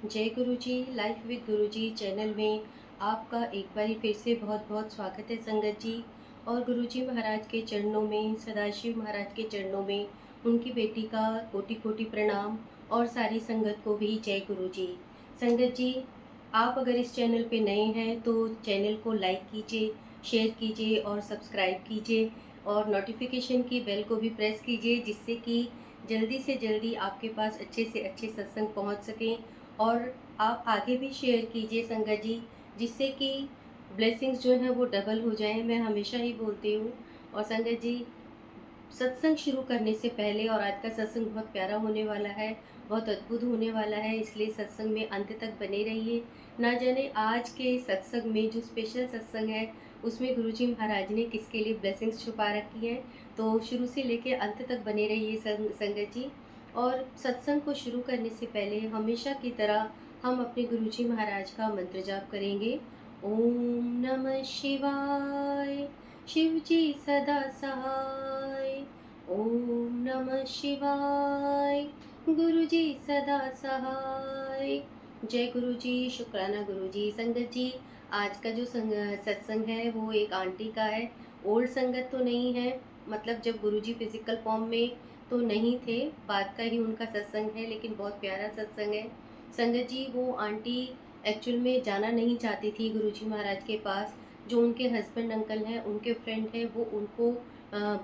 जय गुरुजी life with Guruji channel में आपका एक बार फिर से बहुत बहुत स्वागत है संगत जी। और गुरुजी महाराज के चरणों में, सदाशिव महाराज के चरणों में उनकी बेटी का कोटि कोटि प्रणाम। और सारी संगत को भी जय गुरुजी। संगत जी, आप अगर इस चैनल पे नए हैं तो चैनल को लाइक कीजिए, शेयर कीजिए और सब्सक्राइब कीजिए। और नोटिफिकेशन की बेल को भी प्रेस कीजिए, जिससे कि जल्दी से जल्दी आपके पास अच्छे से अच्छे सत्संग पहुंच सकें। और आप आगे भी शेयर कीजिए संगत जी, जिससे कि ब्लेसिंग्स जो हैं वो डबल हो जाएं। मैं हमेशा ही बोलती हूँ। और संगत जी, सत्संग शुरू करने से पहले, और आज का सत्संग बहुत प्यारा होने वाला है, बहुत अद्भुत होने वाला है, इसलिए सत्संग में अंत तक बने रहिए। ना जाने आज के सत्संग में जो स्पेशल सत्संग है उसमें गुरुजी महाराज ने किसके लिए ब्लेसिंग्स छुपा रखी हैं। तो शुरू से लेकर अंत तक बने रहिए संगत जी। और सत्संग को शुरू करने से पहले हमेशा की तरह हम अपने गुरुजी महाराज का मंत्र जाप करेंगे। ओम नमः शिवाय, शिव जी सदा सहाय। ओम नमः शिवाय, गुरु जी सदा सहाय। जय गुरु जी, शुक्राना गुरु जी। संगत जी, आज का जो सत्संग है वो एक आंटी का है। ओल्ड संगत तो नहीं है, मतलब जब गुरु जी फिजिकल फॉर्म में तो नहीं थे, बाद का ही उनका सत्संग है, लेकिन बहुत प्यारा सत्संग है। संगत जी, वो आंटी एक्चुअल में जाना नहीं चाहती थी गुरुजी महाराज के पास। जो उनके हस्बैंड अंकल हैं, उनके फ्रेंड हैं, वो उनको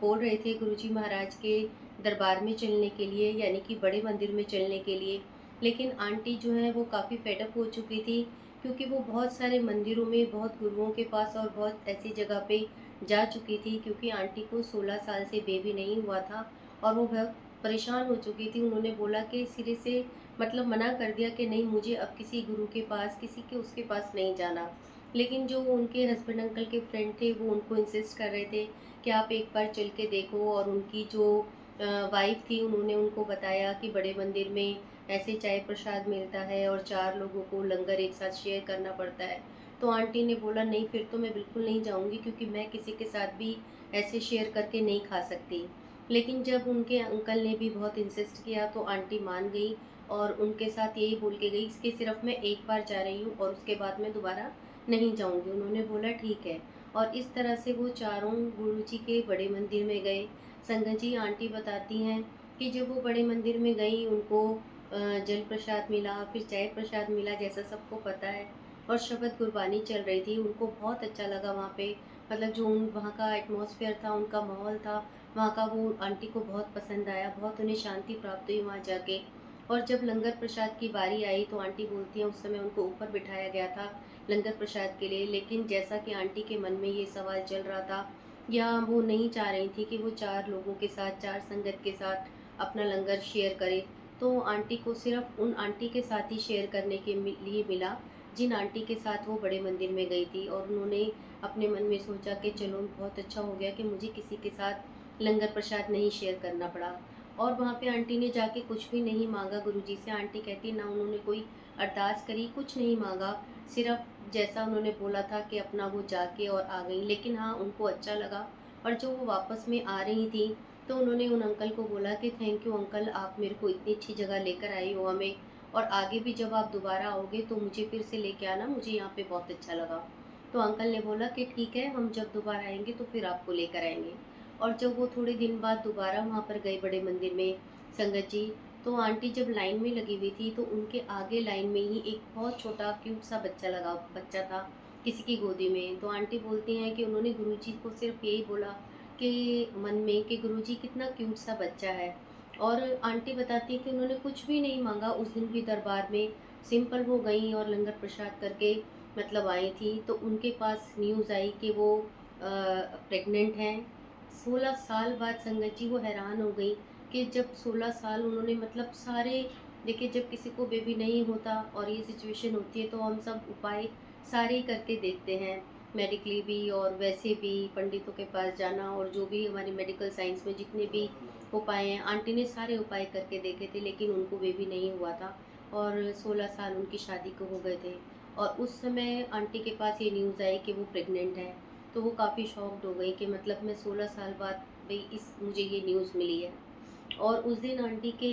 बोल रहे थे गुरुजी महाराज के दरबार में चलने के लिए, यानी कि बड़े मंदिर में चलने के लिए। लेकिन आंटी जो है वो काफ़ी फेडअप हो चुकी थी, क्योंकि वो बहुत सारे मंदिरों में, बहुत गुरुओं के पास और बहुत ऐसी जगह पे जा चुकी थी, क्योंकि आंटी को 16 साल से बेबी नहीं हुआ था और वो बहुत परेशान हो चुकी थी। उन्होंने बोला कि सिरे से मतलब मना कर दिया कि नहीं, मुझे अब किसी गुरु के पास, किसी के उसके पास नहीं जाना। लेकिन जो उनके हस्बैंड अंकल के फ्रेंड थे वो उनको इंसिस्ट कर रहे थे कि आप एक बार चल के देखो। और उनकी जो वाइफ थी, उन्होंने उनको बताया कि बड़े मंदिर में ऐसे चाय प्रसाद मिलता है और 4 लोगों को लंगर एक साथ शेयर करना पड़ता है। तो आंटी ने बोला नहीं, फिर तो मैं बिल्कुल नहीं जाऊंगी, क्योंकि मैं किसी के साथ भी ऐसे शेयर करके नहीं खा सकती। लेकिन जब उनके अंकल ने भी बहुत इंसिस्ट किया तो आंटी मान गई और उनके साथ यही बोल के गई कि सिर्फ मैं एक बार जा रही हूँ और उसके बाद मैं दोबारा नहीं जाऊंगी। उन्होंने बोला ठीक है। और इस तरह से वो चारों गुरुजी के बड़े मंदिर में गए। संगत जी, आंटी बताती हैं कि जब वो बड़े मंदिर में गई, उनको जल प्रसाद मिला, फिर चाय प्रसाद मिला, जैसा सबको पता है। और शबद गुरबानी चल रही थी, उनको बहुत अच्छा लगा वहाँ पे। मतलब जो वहाँ का एटमॉस्फेयर था, उनका माहौल था, वहाँ का, वो आंटी को बहुत पसंद आया। बहुत उन्हें शांति प्राप्त हुई वहाँ जाके। और जब लंगर प्रसाद की बारी आई तो आंटी बोलती हैं उस समय उनको ऊपर बिठाया गया था लंगर प्रसाद के लिए। लेकिन जैसा कि आंटी के मन में ये सवाल चल रहा था, या वो नहीं चाह रही थी कि वो 4 लोगों के साथ, 4 संगत के साथ अपना लंगर शेयर करे, तो आंटी को सिर्फ उन आंटी के साथ ही शेयर करने के लिए मिला जिन आंटी के साथ वो बड़े मंदिर में गई थी। और उन्होंने अपने मन में सोचा कि चलो, बहुत अच्छा हो गया कि मुझे किसी के साथ लंगर प्रसाद नहीं शेयर करना पड़ा। और वहाँ पे आंटी ने जाके कुछ भी नहीं मांगा गुरुजी से। आंटी कहती ना उन्होंने कोई अरदास करी, कुछ नहीं मांगा, सिर्फ जैसा उन्होंने बोला था कि अपना वो जाके और आ गई। लेकिन हाँ, उनको अच्छा लगा। और जो वो वापस में आ रही थी तो उन्होंने उन अंकल को बोला कि थैंक यू अंकल, आप मेरे को इतनी अच्छी जगह लेकर आई हो हमें, और आगे भी जब आप दोबारा आओगे तो मुझे फिर से लेके आना, मुझे यहाँ पे बहुत अच्छा लगा। तो अंकल ने बोला कि ठीक है, हम जब दोबारा आएंगे तो फिर आपको लेकर आएंगे। और जब वो थोड़े दिन बाद दोबारा वहाँ पर गए बड़े मंदिर में संगत जी, तो आंटी जब लाइन में लगी हुई थी तो उनके आगे लाइन में ही एक बहुत छोटा क्यूट सा बच्चा था किसी की गोदी में। तो आंटी बोलती हैं कि उन्होंने गुरुजी को सिर्फ यही बोला कि मन में कि गुरुजी कितना क्यूट सा बच्चा है। और आंटी बताती हैं कि उन्होंने कुछ भी नहीं मांगा उस दिन भी दरबार में, सिंपल हो गई और लंगर प्रसाद करके मतलब आई थी। तो उनके पास न्यूज़ आई कि वो प्रेग्नेंट हैं। 16 साल बाद संगत जी, वो हैरान हो गई कि जब 16 साल उन्होंने, मतलब सारे, देखिए जब किसी को बेबी नहीं होता और ये सिचुएशन होती है तो हम सब उपाय सारे ही करके देखते हैं, मेडिकली भी और वैसे भी पंडितों के पास जाना, और जो भी हमारी मेडिकल साइंस में जितने भी उपाय हैं, आंटी ने सारे उपाय करके देखे थे, लेकिन उनको बेबी नहीं हुआ था। और 16 साल उनकी शादी को हो गए थे। और उस समय आंटी के पास ये न्यूज़ आई कि वो प्रेग्नेंट है। तो वो काफ़ी शॉक्ड हो गई कि मतलब मैं 16 साल बाद भाई इस मुझे ये न्यूज़ मिली है। और उस दिन आंटी के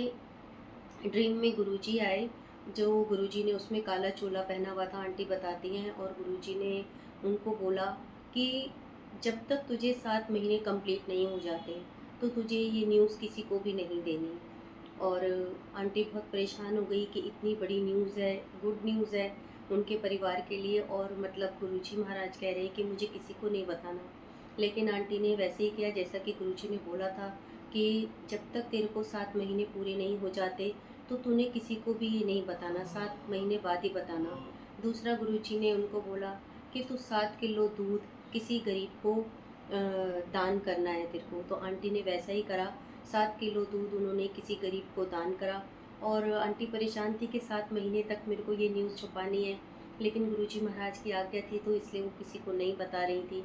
ड्रीम में गुरुजी आए जो गुरुजी ने उसमें काला चोला पहना हुआ था, आंटी बताती हैं, और गुरुजी ने उनको बोला कि जब तक तुझे 7 महीने कंप्लीट नहीं हो जाते, तो तुझे ये न्यूज़ किसी को भी नहीं देनी। और आंटी बहुत परेशान हो गई कि इतनी बड़ी न्यूज़ है, गुड न्यूज़ है उनके परिवार के लिए, और मतलब गुरुजी महाराज कह रहे हैं कि मुझे किसी को नहीं बताना। लेकिन आंटी ने वैसे ही किया जैसा कि गुरुजी ने बोला था कि जब तक तेरे को 7 महीने पूरे नहीं हो जाते, तो तूने किसी को भी ये नहीं बताना, 7 महीने बाद ही बताना। दूसरा गुरुजी ने उनको बोला कि तू 7 किलो दूध किसी गरीब को दान करना है तेरे को। तो आंटी ने वैसा ही करा, 7 किलो दूध उन्होंने किसी गरीब को दान करा। और आंटी परेशान थी कि 7 महीने तक मेरे को ये न्यूज़ छुपानी है, लेकिन गुरुजी महाराज की आज्ञा थी तो इसलिए वो किसी को नहीं बता रही थी।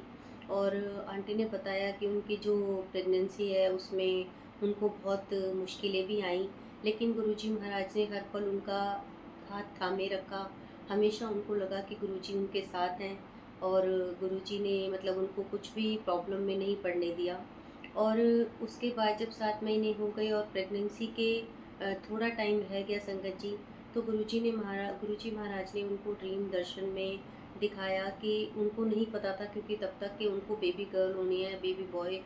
और आंटी ने बताया कि उनकी जो प्रेगनेंसी है उसमें उनको बहुत मुश्किलें भी आईं, लेकिन गुरुजी महाराज ने हर पल उनका हाथ थामे रखा। हमेशा उनको लगा कि गुरुजी उनके साथ हैं, और गुरुजी ने मतलब उनको कुछ भी प्रॉब्लम में नहीं पड़ने दिया। और उसके बाद जब 7 महीने हो गए और प्रेगनेंसी के थोड़ा टाइम रह गया संगत जी, तो गुरुजी महाराज ने उनको ड्रीम दर्शन में दिखाया कि उनको नहीं पता था, क्योंकि तब तक कि उनको बेबी गर्ल होनी है, बेबी बॉय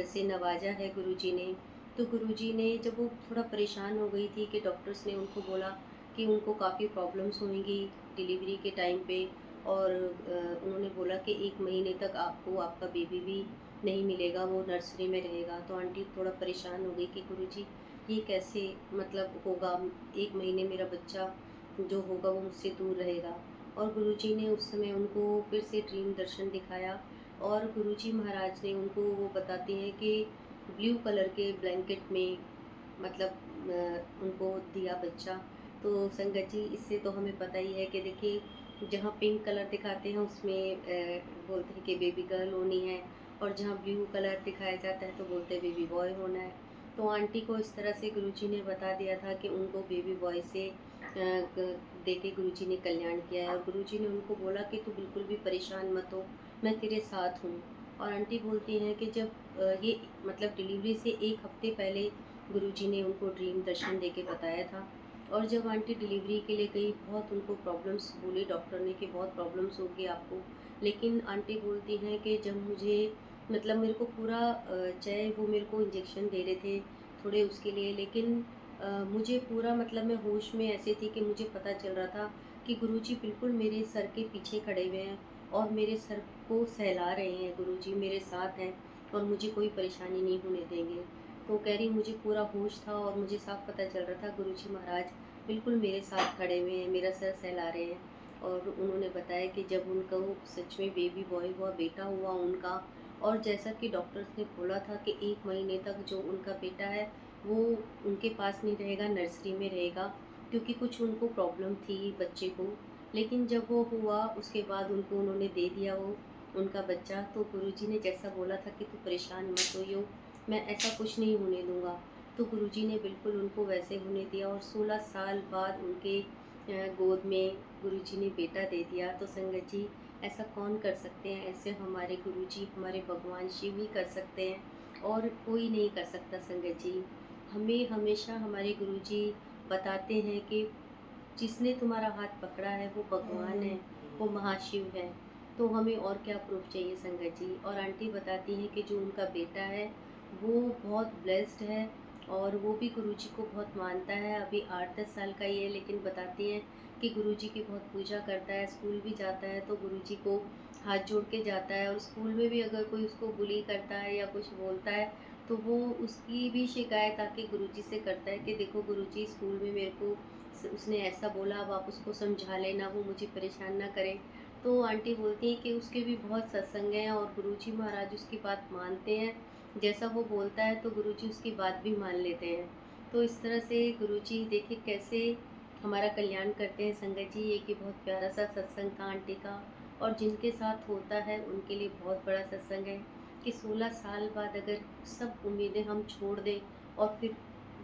से नवाजा है गुरुजी ने। तो गुरुजी ने जब वो थोड़ा परेशान हो गई थी कि डॉक्टर्स ने उनको बोला कि उनको काफ़ी प्रॉब्लम्स होंगी डिलीवरी के टाइम पे, और उन्होंने बोला कि 1 महीने तक आपको आपका बेबी भी नहीं मिलेगा, वो नर्सरी में रहेगा। तो आंटी थोड़ा परेशान हो गई कि गुरुजी ये कैसे मतलब होगा, 1 महीने मेरा बच्चा जो होगा वो मुझसे दूर रहेगा। और गुरुजी ने उस समय उनको फिर से ड्रीम दर्शन दिखाया, और गुरुजी महाराज ने उनको वो बताते हैं कि ब्लू कलर के ब्लैंकेट में मतलब उनको दिया बच्चा। तो संगत जी इससे तो हमें पता ही है कि देखिए, जहाँ पिंक कलर दिखाते हैं उसमें बोलते हैं कि बेबी गर्ल होनी है, और जहाँ ब्लू कलर दिखाया जाता है तो बोलते हैं बेबी बॉय होना है। तो आंटी को इस तरह से गुरुजी ने बता दिया था कि उनको बेबी बॉय से दे के गुरुजी ने कल्याण किया है, और गुरुजी ने उनको बोला कि तू बिल्कुल भी परेशान मत हो, मैं तेरे साथ हूँ। और आंटी बोलती हैं कि जब ये मतलब डिलीवरी से 1 हफ्ते पहले गुरुजी ने उनको ड्रीम दर्शन देके बताया था। और जब आंटी डिलीवरी के लिए गई, बहुत उनको प्रॉब्लम्स बोले डॉक्टर ने कि बहुत प्रॉब्लम्स होगी आपको। लेकिन आंटी बोलती हैं कि जब मुझे मतलब मेरे को पूरा चाहे वो मेरे को इंजेक्शन दे रहे थे थोड़े उसके लिए, लेकिन मुझे पूरा मतलब मैं होश में ऐसे थी कि मुझे पता चल रहा था कि गुरुजी बिल्कुल मेरे सर के पीछे खड़े हुए हैं, और मेरे सर को सहला रहे हैं, गुरुजी मेरे साथ हैं और मुझे कोई परेशानी नहीं होने देंगे। तो कह रही मुझे पूरा होश था और मुझे साफ पता चल रहा था गुरुजी महाराज बिल्कुल मेरे साथ खड़े हुए हैं, मेरा सर सहला रहे हैं। और उन्होंने बताया कि जब उनका वो सच में बेबी बॉय हुआ, बेटा हुआ उनका, और जैसा कि डॉक्टर्स ने बोला था कि 1 महीने तक जो उनका बेटा है वो उनके पास नहीं रहेगा, नर्सरी में रहेगा, क्योंकि कुछ उनको प्रॉब्लम थी बच्चे को। लेकिन जब वो हुआ उसके बाद उनको उन्होंने दे दिया वो उनका बच्चा। तो गुरुजी ने जैसा बोला था कि तू परेशान मत होइयो, मैं ऐसा कुछ नहीं होने दूँगा। तो गुरुजी ने बिल्कुल उनको वैसे होने दिया, और 16 साल बाद उनके गोद में गुरुजी ने बेटा दे दिया। तो संगत जी ऐसा कौन कर सकते हैं, ऐसे हमारे गुरुजी हमारे भगवान शिव ही कर सकते हैं, और कोई नहीं कर सकता संगत जी। हमें हमेशा हमारे गुरुजी बताते हैं कि जिसने तुम्हारा हाथ पकड़ा है वो भगवान है, वो महाशिव है। तो हमें और क्या प्रूफ़ चाहिए संगत जी। और आंटी बताती हैं कि जो उनका बेटा है, वो बहुत ब्लेस्ड है, और वो भी गुरुजी को बहुत मानता है। अभी 8-10 साल का ही है, लेकिन बताती हैं कि गुरुजी की बहुत पूजा करता है, स्कूल भी जाता है तो गुरुजी को हाथ जोड़ के जाता है, और स्कूल में भी अगर कोई उसको बुली करता है या कुछ बोलता है, तो वो उसकी भी शिकायत आके गुरुजी से करता है कि देखो गुरुजी, स्कूल में मेरे को उसने ऐसा बोला, अब आप उसको समझा लेना, वो मुझे परेशान ना करे। तो आंटी बोलती हैं कि उसके भी बहुत सत्संग हैं, और गुरुजी महाराज उसकी बात मानते हैं, जैसा वो बोलता है तो गुरुजी उसकी बात भी मान लेते हैं। तो इस तरह से गुरुजी देखिए कैसे हमारा कल्याण करते हैं संगत जी। ये कि बहुत प्यारा सा सत्संग था आंटी का, और जिनके साथ होता है उनके लिए बहुत बड़ा सत्संग है कि 16 साल बाद अगर सब उम्मीदें हम छोड़ दें और फिर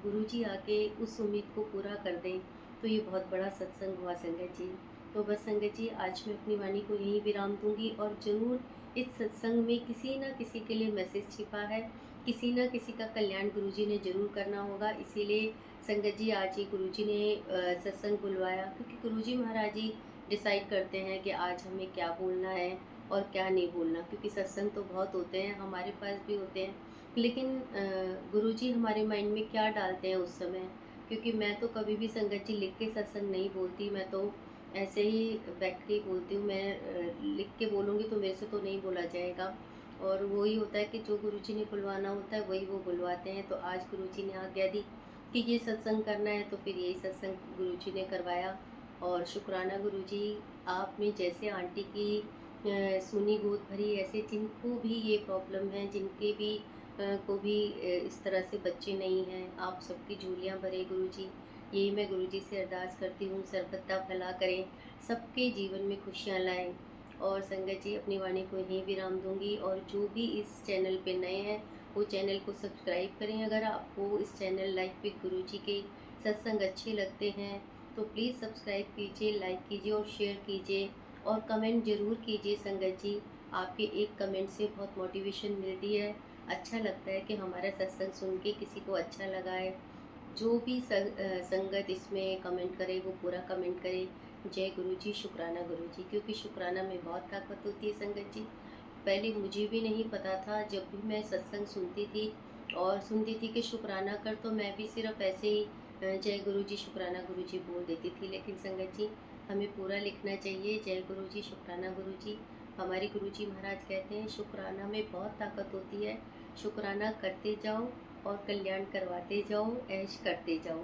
गुरुजी आके उस उम्मीद को पूरा कर दें, तो ये बहुत बड़ा सत्संग हुआ संगत जी। तो बस संगत जी, आज मैं अपनी वाणी को यहीं विराम दूँगी, और ज़रूर इस सत्संग में किसी न किसी के लिए मैसेज छिपा है, किसी न किसी का कल्याण गुरुजी ने ज़रूर करना होगा। इसीलिए संगत जी आज ही गुरुजी ने सत्संग बुलवाया, क्योंकि गुरुजी महाराज जी डिसाइड करते हैं कि आज हमें क्या बोलना है और क्या नहीं बोलना। क्योंकि सत्संग तो बहुत होते हैं, हमारे पास भी होते हैं, लेकिन गुरुजी हमारे माइंड में क्या डालते हैं उस समय। क्योंकि मैं तो कभी भी संगत जी लिख के सत्संग नहीं बोलती, मैं तो ऐसे ही बैठ के ही बोलती हूँ। मैं लिख के बोलूँगी तो मेरे से तो नहीं बोला जाएगा, और वही होता है कि जो गुरुजी ने बुलवाना होता है वही वो बुलवाते हैं। तो आज गुरुजी ने आज्ञा दी कि ये सत्संग करना है, तो फिर यही सत्संग गुरुजी ने करवाया। और शुक्राना गुरुजी, आपने जैसे आंटी की सुनी गोद भरी, ऐसे जिनको भी ये प्रॉब्लम है, जिनके भी को भी इस तरह से बच्चे नहीं हैं, आप सबकी झोलियाँ भरे गुरुजी। यही मैं गुरुजी से अरदास करती हूँ, सर्वदा भला करें, सबके जीवन में खुशियाँ लाएं। और संगत जी, अपनी वाणी को यहीं विराम दूंगी। और जो भी इस चैनल पे नए हैं वो चैनल को सब्सक्राइब करें। अगर आपको इस चैनल लाइफ विद गुरुजी के सत्संग अच्छे लगते हैं तो प्लीज़ सब्सक्राइब कीजिए, लाइक कीजिए और शेयर कीजिए, और कमेंट ज़रूर कीजिए। संगत जी, आपके एक कमेंट से बहुत मोटिवेशन मिलती है, अच्छा लगता है कि हमारा सत्संग सुन के किसी को अच्छा लगा है। जो भी संगत इसमें कमेंट करे वो पूरा कमेंट करे, जय गुरुजी, शुक्राना गुरुजी। क्योंकि शुक्राना में बहुत ताकत होती है संगत जी। पहले मुझे भी नहीं पता था, जब भी मैं सत्संग सुनती थी और सुनती थी कि शुक्राना कर, तो मैं भी सिर्फ ऐसे ही जय गुरुजी, शुक्राना गुरुजी बोल देती थी। लेकिन संगत जी, हमें पूरा लिखना चाहिए, जय गुरुजी, शुक्राना गुरुजी। हमारे गुरुजी महाराज कहते हैं शुक्राना में बहुत ताकत होती है, शुक्राना करते जाओ और कल्याण करवाते जाओ, ऐश करते जाओ।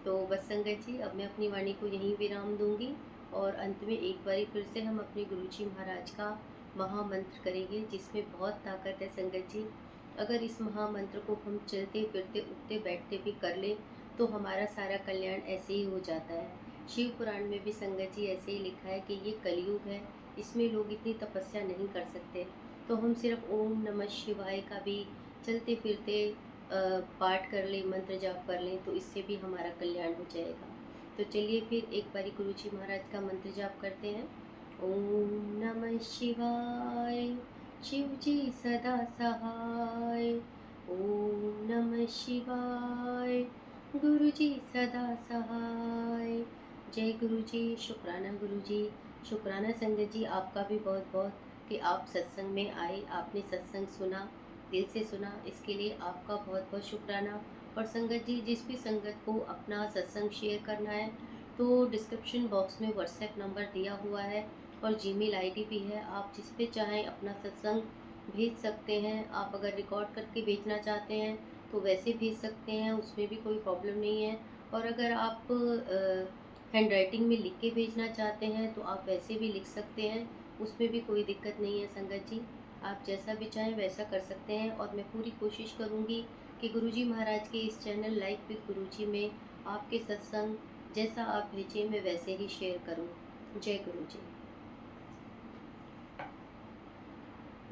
तो बस संगत जी, अब मैं अपनी वाणी को यहीं विराम दूंगी, और अंत में एक बारी फिर से हम अपने गुरुजी महाराज का महामंत्र करेंगे, जिसमें बहुत ताकत है संगत जी। अगर इस महामंत्र को हम चलते फिरते उठते बैठते भी कर लें तो हमारा सारा कल्याण ऐसे ही हो जाता है। शिव पुराण में भी संगत जी ऐसे ही लिखा है कि ये कलयुग है, इसमें लोग इतनी तपस्या नहीं कर सकते। तो हम सिर्फ ओम नमः शिवाय का भी चलते फिरते पाठ कर लें, मंत्र जाप कर लें, तो इससे भी हमारा कल्याण हो जाएगा। तो चलिए फिर एक बारी गुरुजी महाराज का मंत्र जाप करते हैं। ओम नमः शिवाय, शिव जी सदा सहाय। ओम नमः शिवाय, गुरु जी सदा सहाय। जय गुरु जी, शुक्राना गुरु जी। शुक्राना संगत जी, आपका भी बहुत बहुत कि आप सत्संग में आए, आपने सत्संग सुना, दिल से सुना, इसके लिए आपका बहुत बहुत शुक्राना। और संगत जी, जिस भी संगत को अपना सत्संग शेयर करना है तो डिस्क्रिप्शन बॉक्स में व्हाट्सएप नंबर दिया हुआ है और जीमेल आईडी भी है। आप जिस पे चाहें अपना सत्संग भेज सकते हैं। आप अगर रिकॉर्ड करके भेजना चाहते हैं तो वैसे भेज सकते हैं, उसमें भी कोई प्रॉब्लम नहीं है। और अगर आप हैंड राइटिंग में लिख के भेजना चाहते हैं तो आप वैसे भी लिख सकते हैं, उसमें भी कोई दिक्कत नहीं है संगत जी। आप जैसा भी चाहें वैसा कर सकते हैं। और मैं पूरी कोशिश करूँगी कि गुरुजी महाराज के इस चैनल लाइफ विद गुरुजी में आपके सत्संग जैसा आप भेजें मैं वैसे ही शेयर करूँ। जय गुरु जी।